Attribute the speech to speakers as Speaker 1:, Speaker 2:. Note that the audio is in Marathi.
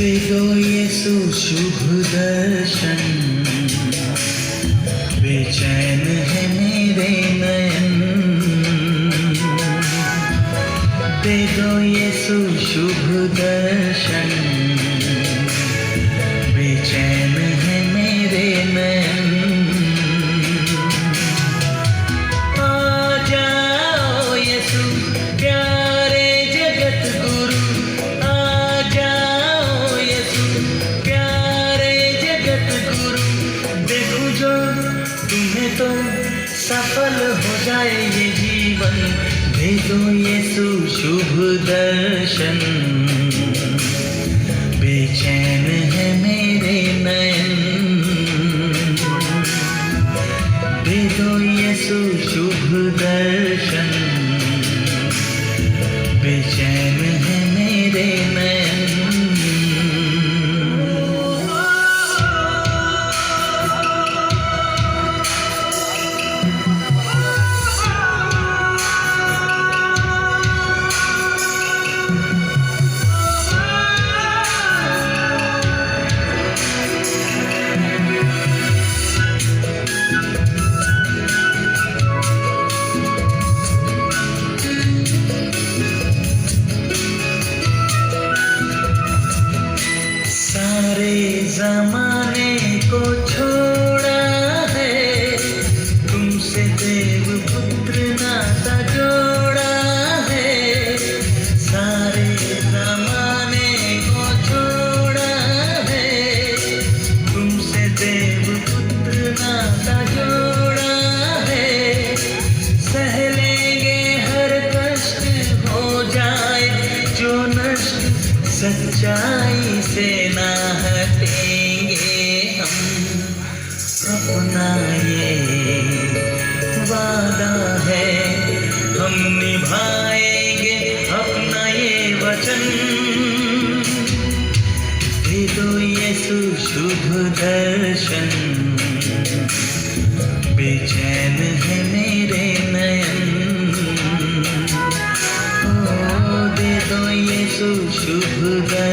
Speaker 1: दे दो यीशु शुभ दर्शन, बेचैन है मेरे नयन। दे दो यीशु शुभ दर्शन, बेचैन है मेरे नयन। आ जाओ यीशु प्यारे जगत गुरु, आ जाओ यीशु प्यारे जगत गुरु। देखो जो तुम्हें तो सफल हो जाए ये जीवन। दे दो यीशु शुभ दर्शन, बेचैन है मेरे नयन। दे दो यीशु शुभ दर्शन, बेचैन है मेरे नयन। सारे जमाने को छोड़ा है, तुमसे देव पुत्र नाता जोड़ा है। सारे जमाने को छोड़ा है, तुमसे देव पुत्र नाता जोड़ा है। सह लेंगे हर कष्ट हो जाए जो नष्ट, सच्चाई से ना हटेंगे हम। अपना ये वादा है, हम निभाएंगे अपना ये वचन। दे दो यीशु शुभ दर्शन, बेचैन है मेरे नयन। दे दो यीशु शुभ दर्शन,